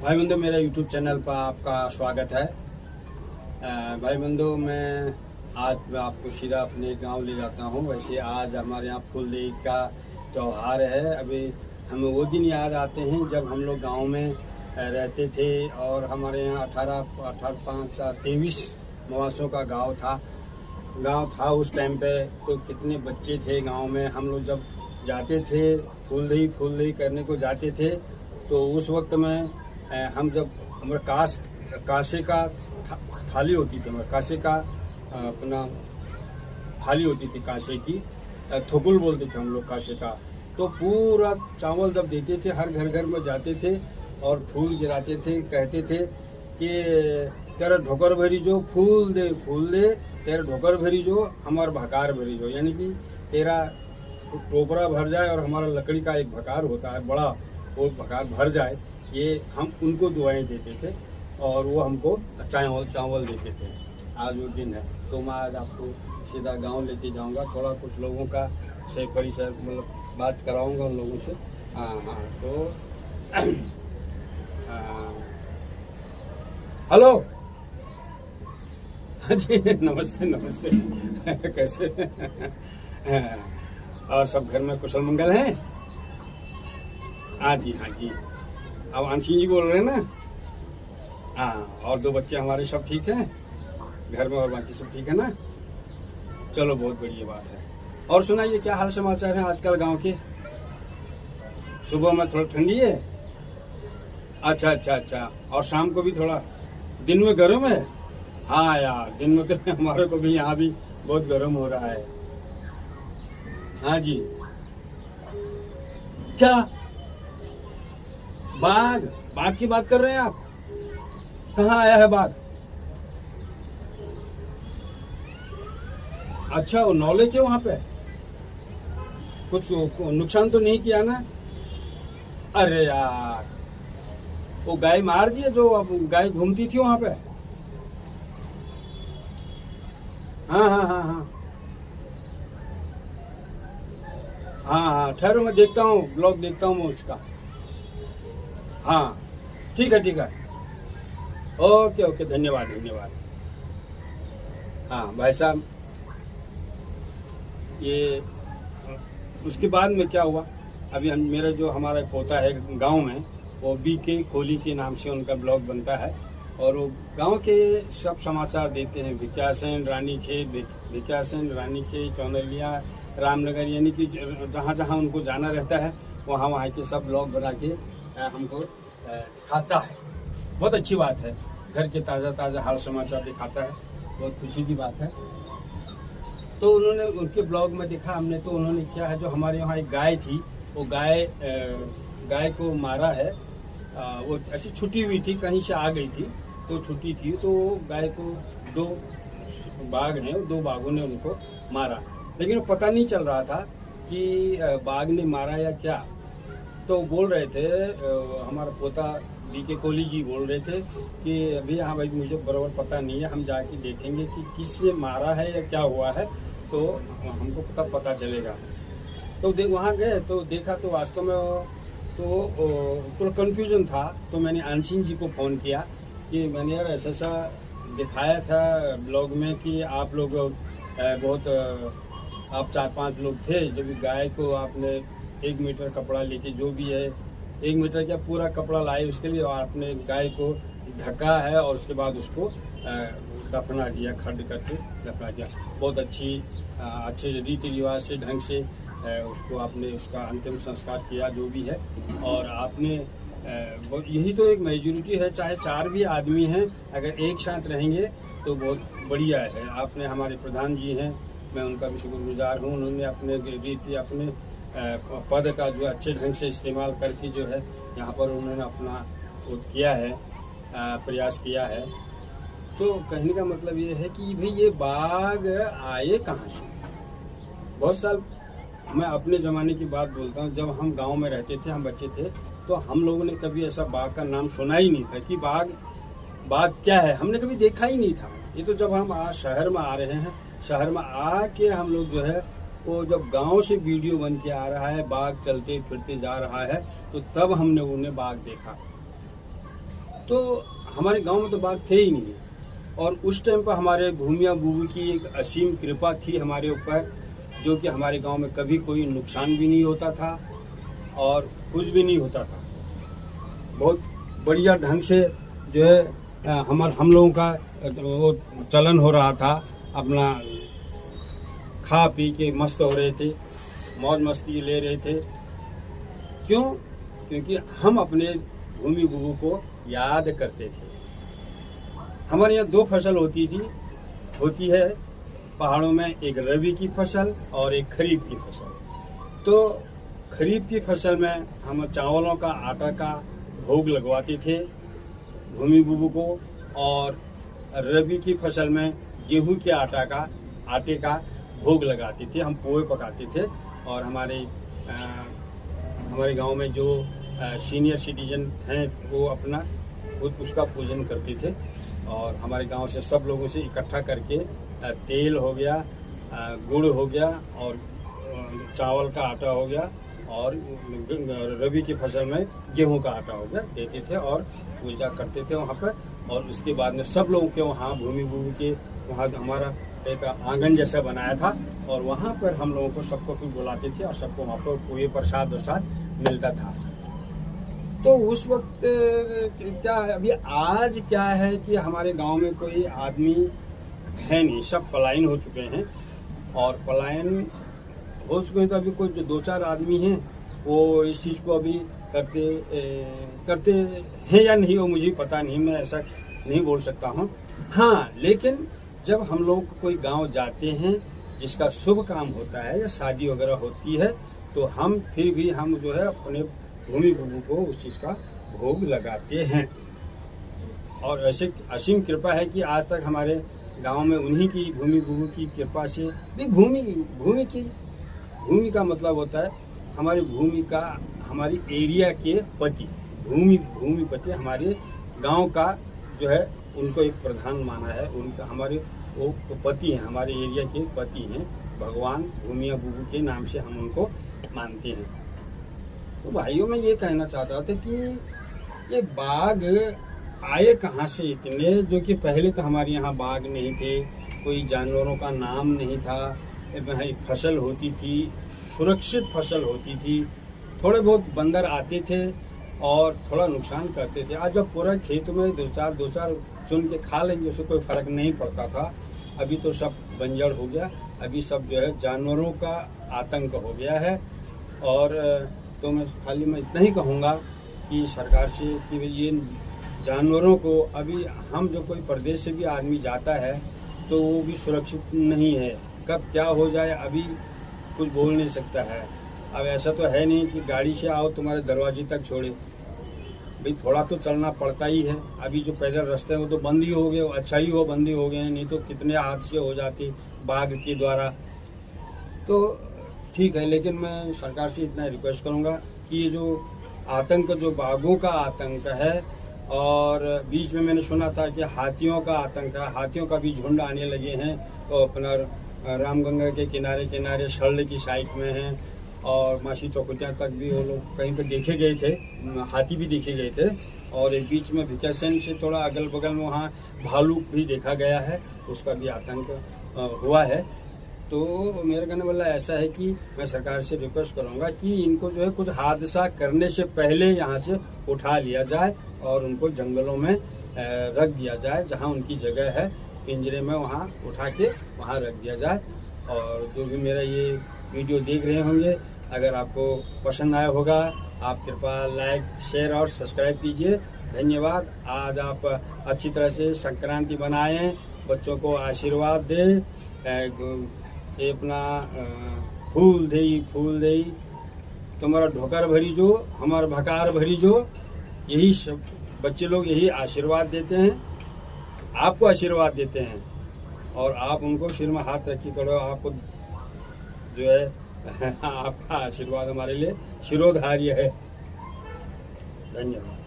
भाई बंधु, मेरे YouTube चैनल पर आपका स्वागत है। भाई बंधु, मैं आज आपको सीधा अपने गांव ले जाता हूं। वैसे आज हमारे यहाँ फूलदेई का त्यौहार है। अभी हमें वो दिन याद आते हैं जब हम लोग गांव में रहते थे और हमारे यहाँ 23 मवासों का गांव था उस टाइम पे। तो कितने बच्चे थे गांव में। हम लोग जब जाते थे फूलदेई करने को जाते थे तो उस वक्त में हम जब हमारे कासे का थाली होती थी, हमारे कासे का अपना थाली होती थी, कासे की थोकुल बोलते थे हम लोग कासे का। तो पूरा चावल जब देते थे, हर घर में जाते थे और फूल गिराते थे, कहते थे कि तेरा ढोकर भरी जो फूल दे तेरा ढोकर भरी जो हमारा भकार भरी जो, यानी कि तेरा टोकरा भर जाए और हमारा लकड़ी का एक भकार होता है बड़ा, वो भकार भर जाए। ये हम उनको दुआएं देते थे और वो हमको चावल देते थे। आज वो दिन है। तो मैं आज आपको सीधा गांव लेके जाऊंगा, थोड़ा कुछ लोगों का से परिचय मतलब बात कराऊंगा उन लोगों से। हाँ तो हेलो, हाँ जी, नमस्ते कैसे और सब घर में कुशल मंगल हैं? हाँ जी। अब अनसिंह जी बोल रहे हैं ना? हाँ, और 2 बच्चे हमारे सब ठीक हैं घर में और बाकी सब ठीक है ना? चलो, बहुत बढ़िया बात है। और सुनाइए, क्या हाल समाचार है आजकल गांव के? सुबह में थोड़ा ठंडी है? अच्छा। और शाम को भी थोड़ा, दिन में गर्म है? हाँ यार, दिन में तो हमारे को भी यहाँ भी बहुत गर्म हो रहा है। हाँ जी। क्या बाघ की बात कर रहे हैं आप? कहाँ आया है बाघ? अच्छा, वो नौले के वहां पे कुछ नुकसान तो नहीं किया ना? अरे यार, वो गाय मार दिए जो अब गाय घूमती थी वहां पे। हाँ, ठहरो, मैं देखता हूँ, ब्लॉग देखता हूँ मैं उसका। हाँ, ठीक है। ओके, धन्यवाद। हाँ भाई साहब, ये उसके बाद में क्या हुआ? अभी मेरा जो हमारा पोता है गांव में, वो BK कोहली के नाम से उनका ब्लॉग बनता है और वो गांव के सब समाचार देते हैं। भिक्यासेन, रानीखेत, चौनलिया, रामनगर, यानी कि जहाँ उनको जाना रहता है वहाँ के सब ब्लॉग बना के हमको दिखाता है। बहुत अच्छी बात है, घर के ताज़ा हाल समाचार दिखाता है, बहुत खुशी की बात है। तो उन्होंने उनके ब्लॉग में देखा हमने, तो उन्होंने क्या है, जो हमारे यहाँ एक गाय थी, वो गाय को मारा है। वो ऐसी छुट्टी हुई थी, कहीं से आ गई थी तो छुट्टी थी, तो गाय को 2 बाघ हैं, 2 बाघों ने उनको मारा, लेकिन वो पता नहीं चल रहा था कि बाघ ने मारा या क्या। तो बोल रहे थे हमारा पोता BK कोहली जी बोल रहे थे कि अभी हाँ भाई, मुझे बराबर पता नहीं है, हम जाके देखेंगे कि किससे मारा है या क्या हुआ है, तो हमको पता चलेगा। तो वहाँ गए तो देखा तो वास्तव में तो थोड़ा कन्फ्यूजन था। तो मैंने अनसिंह जी को फ़ोन किया कि मैंने यार ऐसा दिखाया था ब्लॉग में कि आप लोग बहुत आप 4-5 लोग थे, जब गाय को आपने 1 मीटर कपड़ा लेके, जो भी है 1 मीटर क्या पूरा कपड़ा लाए उसके लिए, और आपने गाय को ढका है और उसके बाद उसको दफना दिया, खड्ड करके दफना दिया। बहुत अच्छे रीति रिवाज से, ढंग से उसको आपने उसका अंतिम संस्कार किया, जो भी है। और आपने यही तो एक मेजॉरिटी है, चाहे 4 भी आदमी हैं, अगर एक साथ रहेंगे तो बहुत बढ़िया है। आपने, हमारे प्रधान जी हैं, मैं उनका भी शुक्रगुजार हूँ। उन्होंने अपने पद का जो अच्छे ढंग से इस्तेमाल करके जो है यहाँ पर उन्होंने अपना वो किया है, प्रयास किया है। तो कहने का मतलब ये है कि भाई ये बाघ आए कहाँ से? बहुत साल, मैं अपने ज़माने की बात बोलता हूँ, जब हम गांव में रहते थे, हम बच्चे थे, तो हम लोगों ने कभी ऐसा बाघ का नाम सुना ही नहीं था कि बाघ क्या है, हमने कभी देखा ही नहीं था। ये तो जब हम आज शहर में आ रहे हैं, शहर में आके हम लोग जो है वो जब गांव से वीडियो बन के आ रहा है, बाघ चलते फिरते जा रहा है, तो तब हमने उन्हें बाघ देखा। तो हमारे गांव में तो बाघ थे ही नहीं। और उस टाइम पर हमारे भूमिया बुबू की एक असीम कृपा थी हमारे ऊपर, जो कि हमारे गांव में कभी कोई नुकसान भी नहीं होता था और कुछ भी नहीं होता था। बहुत बढ़िया ढंग से जो है हम लोगों का वो चलन हो रहा था, अपना खा पी के मस्त हो रहे थे, मौज मस्ती ले रहे थे। क्यों? क्योंकि हम अपने भूमि बुबू को याद करते थे। हमारे यहाँ 2 फसल होती है पहाड़ों में, एक रबी की फसल और एक खरीफ की फसल। तो खरीफ की फसल में हम चावलों का आटा का भोग लगवाते थे भूमि बुबू को, और रबी की फसल में गेहूं के आटे का भोग लगाते थे। हम पोहे पकाते थे और हमारे गांव में जो सीनियर सिटीजन हैं वो अपना खुद उसका पूजन करते थे। और हमारे गांव से सब लोगों से इकट्ठा करके तेल हो गया, गुड़ हो गया और चावल का आटा हो गया और रबी की फसल में गेहूं का आटा हो गया देते थे और पूजा करते थे वहाँ पर। और उसके बाद में सब लोगों के वहाँ भूमि बुबू के वहाँ हमारा एक आंगन जैसा बनाया था और वहाँ पर हम लोगों को सबको फिर बुलाते थे और सबको वहाँ पर कोई प्रसाद मिलता था। तो उस वक्त क्या है, अभी आज क्या है कि हमारे गांव में कोई आदमी है नहीं, सब पलायन हो चुके हैं। और पलायन हो चुके हैं तो अभी कोई जो 2-4 आदमी हैं वो इस चीज़ को अभी करते हैं या नहीं वो मुझे पता नहीं, मैं ऐसा नहीं बोल सकता हूँ। हाँ, लेकिन जब हम लोग कोई गांव जाते हैं जिसका शुभ काम होता है या शादी वगैरह होती है तो हम फिर भी हम जो है अपने भूमि बुबू को उस चीज़ का भोग लगाते हैं। और ऐसे असीम कृपा है कि आज तक हमारे गांव में उन्हीं की भूमि बुबू की कृपा से भी भूमि का मतलब होता है हमारी भूमि का, हमारी एरिया के पति, भूमि पति हमारे गांव का जो है उनको एक प्रधान माना है। उनका हमारे वो पति हैं, हमारे एरिया के पति हैं, भगवान भूमिया बुबू के नाम से हम उनको मानते हैं। तो भाइयों मैं ये कहना चाहता था कि ये बाघ आए कहाँ से इतने, जो कि पहले तो हमारे यहाँ बाघ नहीं थे, कोई जानवरों का नाम नहीं था, फसल होती थी, सुरक्षित फसल होती थी, थोड़े बहुत बंदर आते थे और थोड़ा नुकसान करते थे। आज जब पूरा खेत में दो चार चुन के खा लेंगे उससे कोई फर्क नहीं पड़ता था। अभी तो सब बंजर हो गया, अभी सब जो है जानवरों का आतंक हो गया है। और तो मैं इतना ही कहूँगा कि सरकार से कि ये जानवरों को, अभी हम जो कोई प्रदेश से भी आदमी जाता है तो वो भी सुरक्षित नहीं है, कब क्या हो जाए अभी कुछ बोल नहीं सकता है। अब ऐसा तो है नहीं कि गाड़ी से आओ तुम्हारे दरवाजे तक छोड़े, भाई थोड़ा तो चलना पड़ता ही है। अभी जो पैदल रास्ते हैं वो तो बंद ही हो गए, अच्छा ही हो बंद ही हो गए हैं, नहीं तो कितने हादसे हो जाते बाघ के द्वारा। तो ठीक है, लेकिन मैं सरकार से इतना रिक्वेस्ट करूंगा कि ये जो आतंक, जो बाघों का आतंक है, और बीच में मैंने सुना था कि हाथियों का आतंक है, हाथियों का भी झुंड आने लगे हैं। तो अपना रामगंगा के किनारे शरल की साइड में हैं और मासी चौकुटिया तक भी वो लोग कहीं पर देखे गए थे, हाथी भी देखे गए थे। और एक बीच में भिकासेन से थोड़ा अगल बगल में वहाँ भालू भी देखा गया है, उसका भी आतंक हुआ है। तो मेरा कहने वाला ऐसा है कि मैं सरकार से रिक्वेस्ट करूंगा कि इनको जो है कुछ हादसा करने से पहले यहाँ से उठा लिया जाए और उनको जंगलों में रख दिया जाए, जहाँ उनकी जगह है पिंजरे में वहाँ उठा के वहाँ रख दिया जाए। और जो भी मेरा ये वीडियो देख रहे होंगे, अगर आपको पसंद आया होगा आप कृपया लाइक, शेयर और सब्सक्राइब कीजिए। धन्यवाद। आज आप अच्छी तरह से संक्रांति बनाएं, बच्चों को आशीर्वाद दें। ये अपना फूल देई तुम्हारा ढोकर भरी जो, हमारा भकार भरी जो, यही सब बच्चे लोग यही आशीर्वाद देते हैं, आपको आशीर्वाद देते हैं। और आप उनको सिर में हाथ रखी करो, आपको जो है आपका आशीर्वाद हमारे लिए शिरोधार्य है। धन्यवाद।